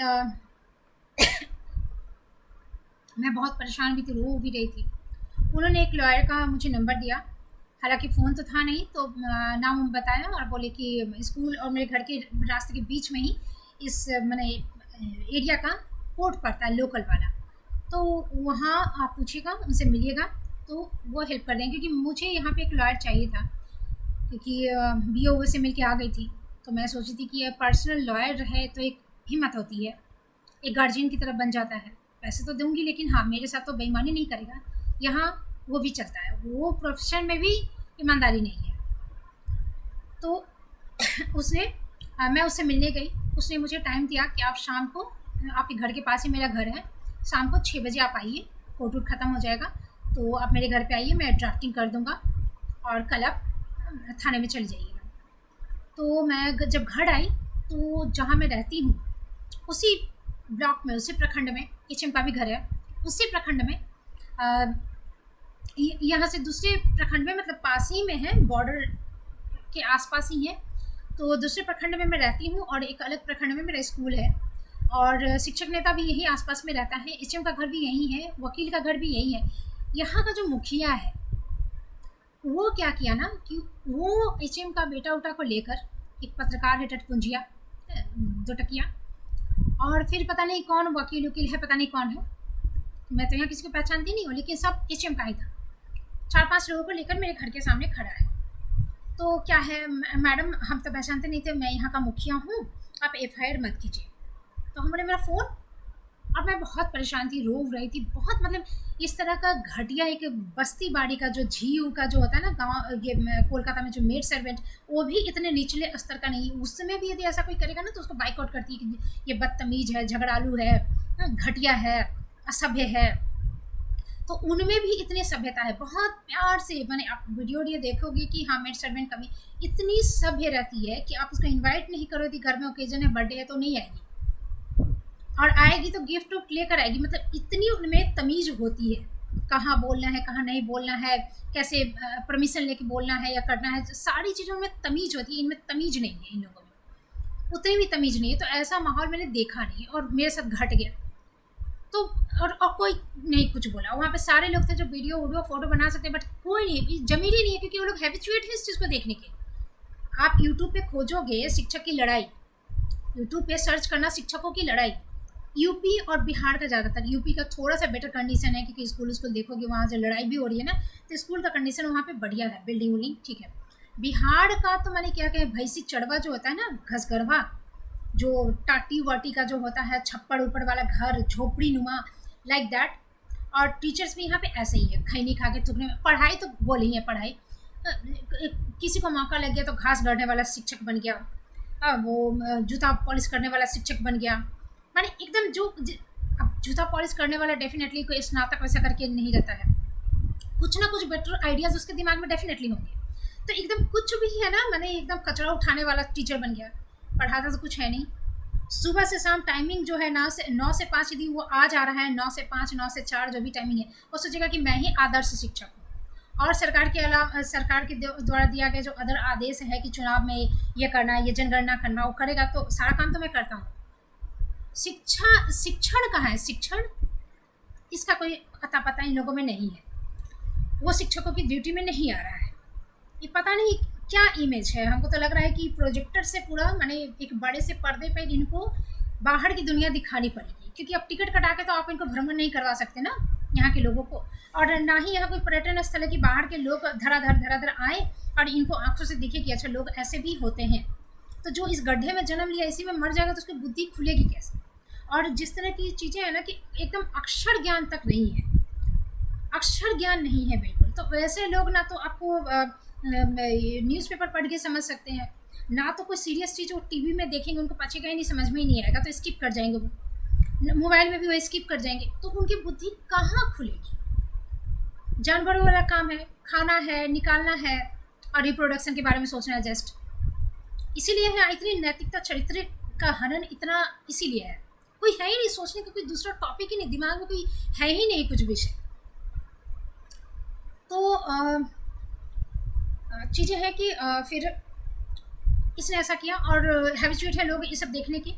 मैं बहुत परेशान भी थी, रो भी रही थी। उन्होंने एक लॉयर का मुझे नंबर दिया, हालांकि फ़ोन तो था नहीं, तो नाम बताया और बोले कि स्कूल और मेरे घर के रास्ते के बीच में ही इस मैंने एरिया का कोर्ट पड़ता है, लोकल वाला, तो वहाँ आप पूछिएगा, उनसे मिलिएगा, तो वो हेल्प कर देंगे। क्योंकि मुझे यहाँ पे एक लॉयर चाहिए था, क्योंकि BOO से मिल के आ गई थी, तो मैं सोची थी कि पर्सनल लॉयर है तो एक हिम्मत होती है, एक गार्जियन की तरफ बन जाता है। पैसे तो दूंगी, लेकिन हाँ, मेरे साथ तो बेईमानी नहीं करेगा। यहाँ वो भी चलता है, वो प्रोफेशन में भी ईमानदारी नहीं है। तो मैं उससे मिलने गई। उसने मुझे टाइम दिया कि आप शाम को, आपके घर के पास ही मेरा घर है, शाम को 6 बजे आप आइए, कोर्ट वोट ख़त्म हो जाएगा तो आप मेरे घर पे आइए, मैं ड्राफ्टिंग कर दूँगा और कल आप थाने में चली जाइएगा। तो मैं जब घर आई तो जहाँ मैं रहती हूँ उसी ब्लॉक में, उसी प्रखंड में, एचएम का भी घर है, उसी प्रखंड में, यहाँ से दूसरे प्रखंड में, मतलब पास ही में है, बॉर्डर के आसपास ही है। तो दूसरे प्रखंड में मैं रहती हूँ और एक अलग प्रखंड में मेरा स्कूल है, और शिक्षक नेता भी यही आसपास में रहता है, एचएम का घर भी यही है, वकील का घर भी यही है। यहाँ का जो मुखिया है वो क्या किया ना कि वो एचएम का बेटा उटा को लेकर, एक पत्रकार है टटपुंजिया, 2 टकिया, और फिर पता नहीं कौन वकील है, पता नहीं कौन है, मैं तो यहाँ किसी को पहचानती नहीं हूँ, लेकिन सब एचएम का ही था। 4-5 लोगों को लेकर मेरे घर के सामने खड़ा है। तो क्या है मैडम, हम तो पहचानते नहीं थे, मैं यहाँ का मुखिया हूँ, आप FIR मत कीजिए। तो हम बोले मेरा फ़ोन, और मैं बहुत परेशान थी, रो रही थी बहुत। मतलब इस तरह का घटिया, एक बस्ती बाड़ी का जो झीऊ का जो होता है ना गाँव, ये कोलकाता में जो मेड सर्वेंट, वो भी इतने निचले स्तर का नहीं। उस समय भी यदि ऐसा कोई करेगा ना तो उसको बाइकआउट करती है कि ये बदतमीज है, झगड़ालू है, घटिया है, असभ्य है। तो उनमें भी इतनी सभ्यता है, बहुत प्यार से, मैंने आप वीडियो देखोगे कि हाँ मेड सर्वेंट कभी इतनी सभ्य रहती है कि आप उसको इनवाइट नहीं करो कि घर में ओकेजन है, बर्थडे है, तो नहीं आएगी, और आएगी तो गिफ्ट लेकर आएगी। मतलब इतनी उनमें तमीज़ होती है, कहाँ बोलना है, कहाँ नहीं बोलना है, कैसे परमिशन लेके बोलना है या करना है, सारी चीज़ों में तमीज़ होती है। इनमें तमीज़ नहीं है, इन लोगों में उतनी भी तमीज़ नहीं है। तो ऐसा माहौल मैंने देखा नहीं और मेरे साथ घट गया। तो और कोई नहीं कुछ बोला, वहाँ पे सारे लोग थे जो वीडियो फोटो बना सकते, बट कोई नहीं, जमीन ही नहीं है, क्योंकि वो लोग हैबिचुएट हैं इस चीज़ को देखने के। आप यूट्यूब पे खोजोगे शिक्षक की लड़ाई, यूट्यूब पे सर्च करना शिक्षकों की लड़ाई, यूपी और बिहार का ज़्यादातर, यूपी का थोड़ा सा बेटर कंडीशन है क्योंकि स्कूल देखोगे वहाँ से लड़ाई भी हो रही है ना, तो स्कूल का कंडीशन वहाँ पे बढ़िया है, बिल्डिंग विल्डिंग ठीक है। बिहार का तो मैंने क्या कहे, भैंसी चढ़वा जो होता है ना, घसगरवा, जो टाटी वाटी का जो होता है, छप्पड़ ऊपर वाला घर, झोपड़ी नुमा, लाइक दैट। और टीचर्स भी यहाँ पे ऐसे ही है, खैनी खा के थूकने में। पढ़ाई तो बोल ही है, पढ़ाई किसी को मौका लग गया तो घास गढ़ने वाला शिक्षक बन गया, वो जूता पॉलिश करने वाला शिक्षक बन गया, माने एकदम जो अब जूता पॉलिश करने वाला डेफिनेटली कोई स्नातक वैसा करके नहीं रहता है, कुछ ना कुछ बेटर आइडियाज़ उसके दिमाग में डेफिनेटली होंगे। तो एकदम कुछ भी है ना, मैंने एकदम कचरा उठाने वाला टीचर बन गया, पढ़ाता तो कुछ है नहीं। सुबह से शाम टाइमिंग जो है 9 से 5, यदि वो आ जा रहा है 9 से 5, 9 से 4 जो भी टाइमिंग है, वो सोचेगा कि मैं ही आदर्श शिक्षक हूँ। और सरकार के अलावा सरकार के द्वारा दिया गया जो अदर आदेश है कि चुनाव में ये करना है, ये जनगणना करना, वो करेगा, तो सारा काम तो मैं करता हूँ। शिक्षण कहाँ है, शिक्षण इसका कोई अता पता इन लोगों में नहीं है, वो शिक्षकों की ड्यूटी में नहीं आ रहा है। ये पता नहीं क्या इमेज है, हमको तो लग रहा है कि प्रोजेक्टर से पूरा, माने एक बड़े से पर्दे पर इनको बाहर की दुनिया दिखानी पड़ेगी, क्योंकि अब टिकट कटा के तो आप इनको भ्रमण नहीं करवा सकते ना यहाँ के लोगों को, और ना ही यहाँ कोई पर्यटन स्थल है कि बाहर के लोग धराधर आए और इनको आंखों से दिखे कि अच्छा लोग ऐसे भी होते हैं। तो जो इस गड्ढे में जन्म लिया इसी में मर जाएगा, तो उसकी बुद्धि खुलेगी कैसे? और जिस तरह की चीज़ें हैं ना कि एकदम अक्षर ज्ञान तक नहीं है, अक्षर ज्ञान नहीं है बिल्कुल। तो वैसे लोग ना तो आपको न्यूज़पेपर पढ़ के समझ सकते हैं, ना तो कोई सीरियस चीज़ वो टीवी में देखेंगे, उनको पचेगा ही नहीं, समझ में ही नहीं आएगा, तो स्किप कर जाएंगे वो, मोबाइल में भी वो स्किप कर जाएंगे, तो उनकी बुद्धि कहाँ खुलेगी? जानवरों वाला काम है, खाना है, निकालना है, और रिप्रोडक्शन के बारे में सोचना है जस्ट। इसीलिए है इतनी नैतिकता, चरित्र का हनन इतना इसीलिए है, कोई है ही नहीं सोचने का, कोई दूसरा टॉपिक ही नहीं, दिमाग में कोई है ही नहीं कुछ विषय। तो चीज़ें हैं कि फिर इसने ऐसा किया, और हैबिचुएट है लोग ये सब देखने की,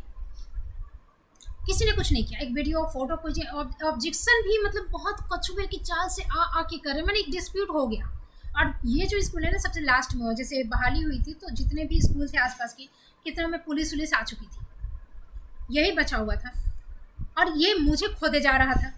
किसी ने कुछ नहीं किया, एक वीडियो फोटो कुछ ऑब्जेक्शन भी मतलब बहुत कछुए की चाल से आ के करे, मैंने एक डिस्प्यूट हो गया। और ये जो स्कूल है ना सबसे लास्ट में, जैसे बहाली हुई थी तो जितने भी स्कूल थे आसपास के, कितना में पुलिस वुलिस आ चुकी थी, यही बचा हुआ था, और ये मुझे खोदे जा रहा था।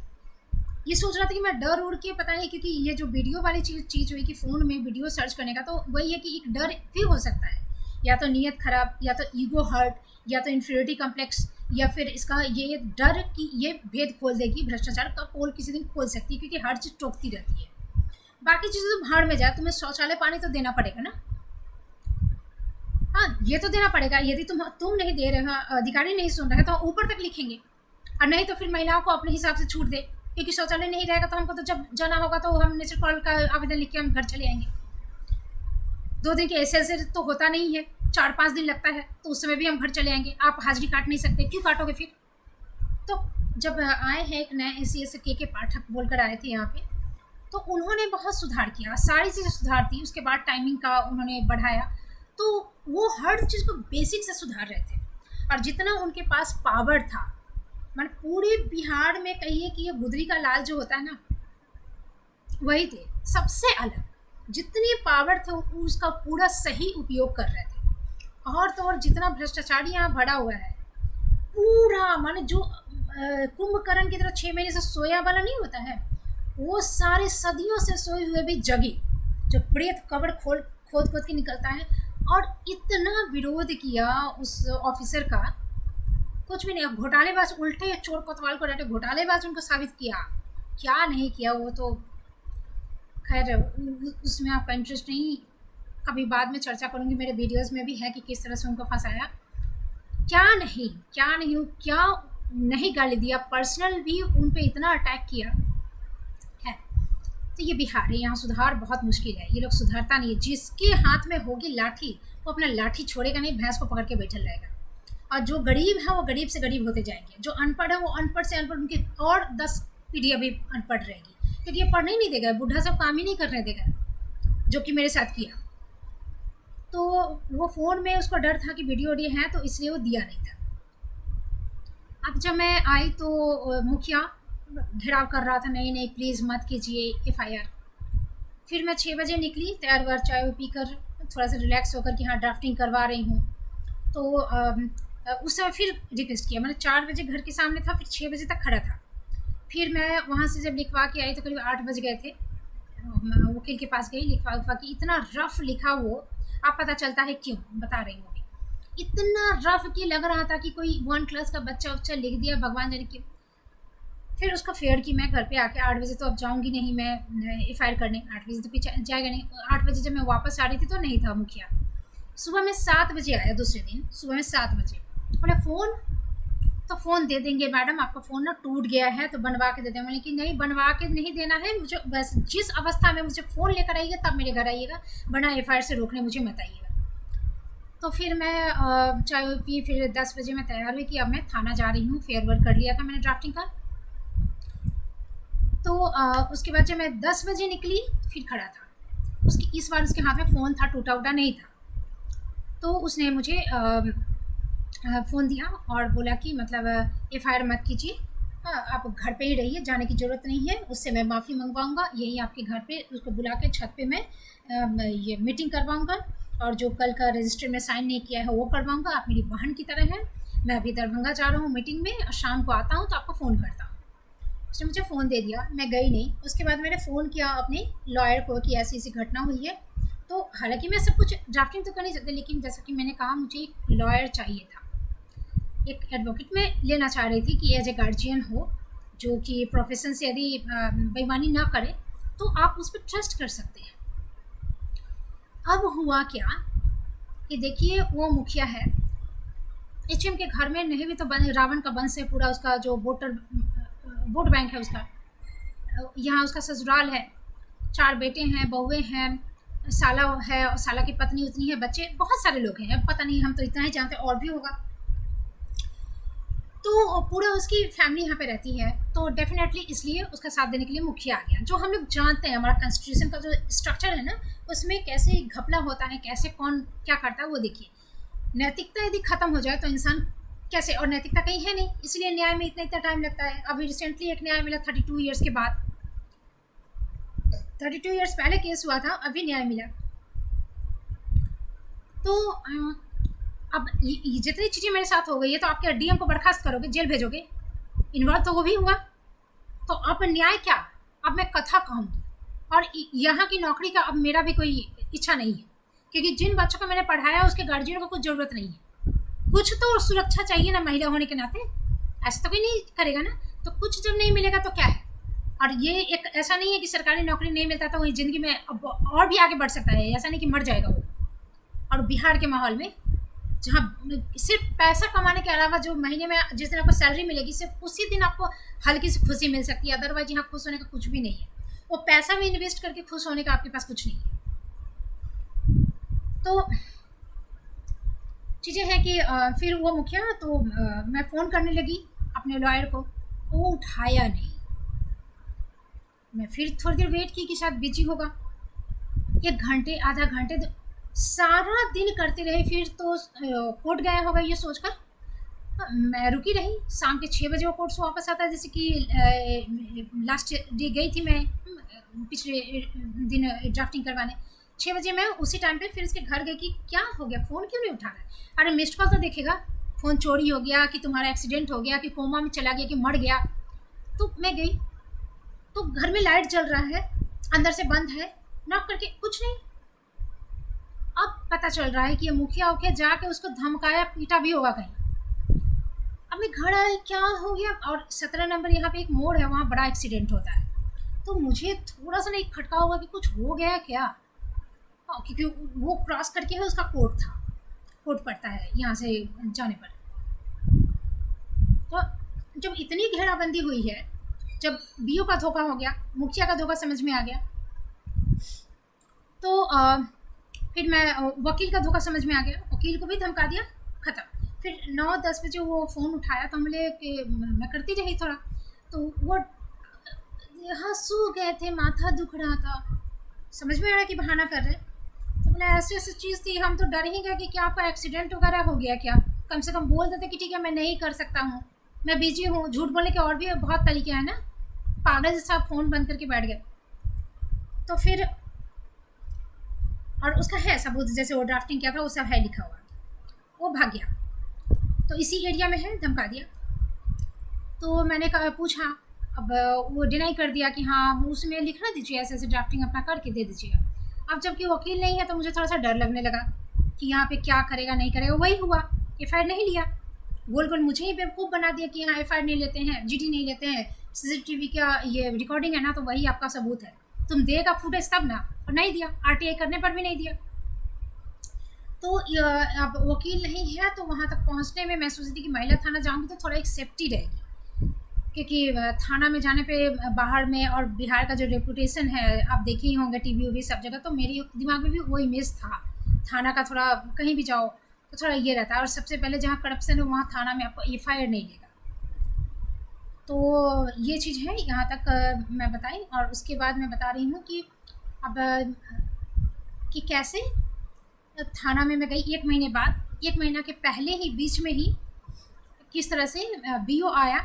ये सोच रहा था कि मैं डर उड़ के, पता नहीं, क्योंकि ये जो वीडियो वाली चीज़ हुई कि फ़ोन में वीडियो सर्च करने का, तो वही है कि एक डर भी हो सकता है, या तो नीयत खराब, या तो ईगो हर्ट, या तो इन्फीरियरिटी कम्प्लेक्स, या फिर इसका ये डर कि ये भेद खोल देगी, भ्रष्टाचार का पोल किसी दिन खोल सकती है, क्योंकि हर चीज़ टोकती रहती है। बाकी चीज़ें तो भाड़ में जाए, तुम्हें शौचालय पानी तो देना पड़ेगा ना, हाँ ये तो देना पड़ेगा। यदि तुम नहीं दे रहे हो, अधिकारी नहीं सुन रहे हैं, तो ऊपर तक लिखेंगे, और नहीं तो फिर महिलाओं को अपने हिसाब से छूट दे, क्योंकि शौचालय नहीं रहेगा तो हमको तो जब जाना होगा तो हम नेचर कॉल का आवेदन लिख के हम घर चले आएंगे। 2 दिन के ऐसे तो होता नहीं है, 4-5 दिन लगता है, तो उस समय भी हम घर चले आएंगे। आप हाजिरी काट नहीं सकते, क्यों काटोगे फिर? तो जब आए हैं एक नए SCS के पाठक बोलकर आए थे यहाँ पे, तो उन्होंने बहुत सुधार किया, सारी चीज़ें सुधार दी, उसके बाद टाइमिंग का उन्होंने बढ़ाया, तो वो हर चीज़ को बेसिक से सुधार रहे थे। और जितना उनके पास पावर था, मतलब पूरे बिहार में कहिए कि ये गुदरी का लाल जो होता है ना, वही थे सबसे अलग, जितनी पावर थे उसका पूरा सही उपयोग कर रहे थे। और तो और जितना भ्रष्टाचार यहाँ भरा हुआ है पूरा, माने जो कुंभकर्ण की तरह 6 महीने से सोया वाला नहीं होता है, वो सारे सदियों से सोए हुए भी जगे, जो प्रेत कब्र खोद के निकलता है। और इतना विरोध किया उस ऑफिसर का, कुछ भी नहीं, घोटालेबाज, उल्टे चोर कोतवाल को डांटे, घोटालेबाज उनको साबित किया, क्या नहीं किया वो तो खैर उसमें आपका इंटरेस्ट नहीं, कभी बाद में चर्चा करूँगी, मेरे वीडियोस में भी है कि किस तरह से उनको फंसाया, क्या नहीं गाली दिया, पर्सनल भी उन पे इतना अटैक किया। है तो ये बिहार है, यहाँ सुधार बहुत मुश्किल है, ये लोग सुधारता नहीं है। जिसके हाथ में होगी लाठी वो अपना लाठी छोड़ेगा नहीं, भैंस को पकड़ के बैठल रहेगा। और जो गरीब है वो गरीब से गरीब होते जाएंगे, जो अनपढ़ है वो अनपढ़ से अनपढ़, उनकी और 10 पीढ़ी अभी अनपढ़ रहेगी, क्योंकि ये पढ़ने ही नहीं देगा, बूढ़ा सब काम ही नहीं करने देगा, जो कि मेरे साथ किया। तो वो फ़ोन में उसको डर था कि वीडियो ऑडियो है, तो इसलिए वो दिया नहीं था। अब जब मैं आई तो मुखिया घेराव कर रहा था, नहीं नहीं प्लीज़ मत कीजिए FIR। फिर मैं 6 बजे निकली, तैयार वार चाय पी कर, थोड़ा सा रिलैक्स होकर कि हाँ ड्राफ्टिंग करवा रही हूँ। तो उस समय फिर रिक्वेस्ट किया, मैंने 4 बजे घर के सामने था, फिर 6 बजे तक खड़ा था। फिर मैं वहाँ से जब लिखवा के आई तो करीब 8 बज गए थे। वकील के पास गई, लिखवा उखवा के, इतना रफ लिखा वो, आप पता चलता है क्यों, बता रही हूँ। इतना रफ कि लग रहा था कि कोई 1 क्लास का बच्चा उच्चा लिख दिया, भगवान जाने क्यों। फिर उसका फेयर की मैं घर पे आके 8 बजे तो अब जाऊँगी नहीं मैं FIR करने, 8 बजे तो पीछे जाएगा नहीं। 8 बजे जब मैं वापस आ रही थी तो नहीं था मुखिया। सुबह में 7 बजे आया, दूसरे दिन सुबह में 7 बजे। बोले फ़ोन, तो फ़ोन दे देंगे मैडम, आपका फ़ोन ना टूट गया है तो बनवा के दे देंगे। बोले कि नहीं बनवा के नहीं देना है मुझे, बस जिस अवस्था में मुझे फ़ोन लेकर आइएगा तब मेरे घर आइएगा, बना FIR से रोकने मुझे मत आइएगा। तो फिर मैं चाय पी, फिर 10 बजे मैं तैयार हुई कि अब मैं थाना जा रही हूँ, फेयर वर्क कर लिया था मैंने ड्राफ्टिंग का। तो उसके बाद जब मैं 10 बजे निकली फिर खड़ा था, उसकी इस बार उसके हाथ में फ़ोन था, टूटा उटा नहीं था। तो उसने मुझे फ़ोन दिया और बोला कि मतलब FIR मत कीजिए, आप घर पे ही रहिए, जाने की ज़रूरत नहीं है, उससे मैं माफ़ी मंगवाऊंगा, यही आपके घर पे उसको बुला के छत पे मैं ये मीटिंग करवाऊंगा, और जो कल का रजिस्टर में साइन नहीं किया है वो करवाऊंगा। आप मेरी बहन की तरह हैं, मैं अभी दरभंगा जा रहा हूँ मीटिंग में, और शाम को आता हूँ तो आपको फ़ोन करता हूँ। उसने मुझे फ़ोन दे दिया, मैं गई नहीं। उसके बाद मैंने फ़ोन किया अपने लॉयर को कि ऐसी ऐसी घटना हुई है। तो हालांकि मैं सब कुछ ड्राफ्टिंग तो कर नहीं सकती, लेकिन जैसा कि मैंने कहा मुझे एक लॉयर चाहिए था, एक एडवोकेट में लेना चाह रही थी कि एज ए गार्जियन हो, जो कि प्रोफेशन से यदि बेईमानी ना करे तो आप उस पर ट्रस्ट कर सकते हैं। अब हुआ क्या कि देखिए वो मुखिया है, HM के घर में नहीं भी तो रावण का वंश है पूरा, उसका जो वोट बैंक है उसका, यहाँ उसका ससुराल है, 4 बेटे हैं, बहुएँ हैं, साला है, और साला की पत्नी उतनी है, बच्चे बहुत सारे लोग हैं, अब पता नहीं, हम तो इतना ही जानते, और भी होगा। तो पूरा उसकी फैमिली यहाँ पे रहती है, तो डेफिनेटली इसलिए उसका साथ देने के लिए मुखिया आ गया। जो हम लोग जानते हैं हमारा कॉन्स्टिट्यूशन का जो स्ट्रक्चर है ना, उसमें कैसे घपला होता है, कैसे कौन क्या करता है वो देखिए। नैतिकता यदि खत्म हो जाए तो इंसान कैसे, और नैतिकता कहीं है नहीं, इसलिए न्याय में इतना टाइम लगता है। अभी रिसेंटली एक न्याय मिला 32 ईयर्स के बाद, 32 ईयर्स पहले केस हुआ था, अभी न्याय मिला। तो अब ये जितनी चीज़ें मेरे साथ हो गई है, तो आपके DM को बर्खास्त करोगे, जेल भेजोगे, इन्वॉल्व तो वो भी हुआ। तो अब न्याय क्या, अब मैं कथा कहूँगी, और यहाँ की नौकरी का अब मेरा भी कोई इच्छा नहीं है, क्योंकि जिन बच्चों को मैंने पढ़ाया उसके गार्जियन को कुछ ज़रूरत नहीं है। कुछ तो सुरक्षा चाहिए ना, महिला होने के नाते, ऐसा तो कोई नहीं करेगा ना। तो कुछ जब नहीं मिलेगा तो क्या है। और ये एक ऐसा नहीं है कि सरकारी नौकरी नहीं मिलता तो वही ज़िंदगी में अब और भी आगे बढ़ सकता है, ऐसा नहीं कि मर जाएगा वो। और बिहार के माहौल में जहाँ सिर्फ पैसा कमाने के अलावा जो महीने में जिस दिन आपको सैलरी मिलेगी, सिर्फ उसी दिन आपको हल्की सी खुशी मिल सकती है, अदरवाइज यहाँ खुश होने का कुछ भी नहीं है। वो पैसा भी इन्वेस्ट करके खुश होने का आपके पास कुछ नहीं है। तो चीज़ें हैं कि फिर वो मुखिया, तो मैं फ़ोन करने लगी अपने लॉयर को, वो उठाया नहीं। मैं फिर थोड़ी देर वेट की कि शायद बिजी होगा, 1 घंटे आधा घंटे सारा दिन करते रहे। फिर तो कोर्ट गया होगा ये सोचकर मैं रुकी रही। शाम के 6 बजे वो कोर्ट से वापस आता है, जैसे कि लास्ट डे गई थी मैं पिछले दिन ड्राफ्टिंग करवाने। 6 बजे मैं उसी टाइम पे फिर इसके घर गई कि क्या हो गया, फ़ोन क्यों नहीं उठा रहा है। अरे मिस्ड कॉल तो देखेगा, फ़ोन चोरी हो गया कि तुम्हारा एक्सीडेंट हो गया कि कोमा में चला गया कि मर गया। तो मैं गई तो घर में लाइट जल रहा है, अंदर से बंद है, नॉक करके कुछ नहीं। अब पता चल रहा है कि ये मुखिया उखिया जाके उसको धमकाया पीटा भी होगा कहीं। अब मैं घर आई, क्या हो गया। और 17 नंबर यहाँ पे एक मोड़ है, वहाँ बड़ा एक्सीडेंट होता है। तो मुझे थोड़ा सा नहीं खटका होगा कि कुछ हो गया क्या, क्योंकि वो क्रॉस करके है उसका कोर्ट था, कोर्ट पड़ता है यहाँ से जाने पर। तो जब इतनी घेराबंदी हुई है, जब बीओ का धोखा हो गया, मुखिया का धोखा समझ में आ गया, तो फिर मैं वकील का धोखा समझ में आ गया, वकील को भी धमका दिया, ख़त्म। फिर 9-10 बजे वो फ़ोन उठाया तो हम बोले कि मैं करती रही थोड़ा, तो वो यहाँ सो गए थे, माथा दुख रहा था, समझ में आ रहा कि बहाना कर रहे हैं। तो बोला ऐसी ऐसी चीज़ थी, हम तो डर ही गए कि क्या आपका एक्सीडेंट वगैरह हो गया क्या, कम से कम बोल देते कि ठीक है मैं नहीं कर सकता हूँ, मैं बिजी हूँ। झूठ बोलने के और भी बहुत तरीके हैं ना, पागल जैसा फ़ोन बंद करके बैठ गए। तो फिर और उसका है सबूत, जैसे वो ड्राफ्टिंग किया था वो सब है लिखा हुआ, वो भाग गया। तो इसी एरिया में है, धमका दिया। तो मैंने पूछा, अब वो डिनाई कर दिया कि हाँ उसमें लिखना दीजिए, ऐसे ऐसे ड्राफ्टिंग अपना करके दे दीजिएगा। अब जबकि वकील नहीं है तो मुझे थोड़ा सा डर लगने लगा कि यहाँ पे क्या करेगा नहीं करेगा। वही हुआ, एफआईआर नहीं लिया, गोल गोल मुझे ही बेवकूफ़ बना दिया कि हाँ एफआईआर नहीं लेते हैं, जीडी नहीं लेते हैं, सीसीटीवी का ये रिकॉर्डिंग है ना तो वही आपका सबूत है, तुम देगा फुटेज तब ना, और नहीं दिया, आरटीआई करने पर भी नहीं दिया। तो अब वकील नहीं है तो वहाँ तक पहुँचने में मैं सोची थी कि महिला थाना जाऊँगी तो थोड़ा एक सेफ्टी रहेगी, क्योंकि थाना में जाने पे बाहर में और बिहार का जो रेपुटेशन है आप देखे ही होंगे टीवी वीवी सब जगह, तो मेरी दिमाग में भी वो इमेज था थाना का, थोड़ा कहीं भी जाओ तो थोड़ा ये रहता है। और सबसे पहले जहाँ करप्शन है वहाँ थाना में आपको एफआईआर नहीं लेगा। तो ये चीज़ है, यहाँ तक मैं बताई। और उसके बाद मैं बता रही हूँ कि अब कि कैसे थाना में मैं गई 1 महीने बाद, 1 महीना के पहले ही बीच में ही किस तरह से बीओ आया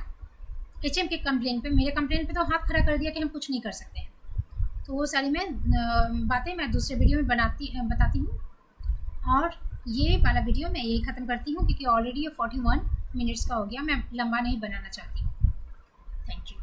एचएम के कंप्लेन पे, मेरे कंप्लेन पे तो हाथ खड़ा कर दिया कि हम कुछ नहीं कर सकते हैं। तो वो सारी मैं बातें मैं दूसरे वीडियो में बताती हूँ। और ये वाला वीडियो मैं यही ख़त्म करती हूँ क्योंकि ऑलरेडी ये 41 मिनट्स का हो गया, मैं लंबा नहीं बनाना चाहती हूँ। Thank you.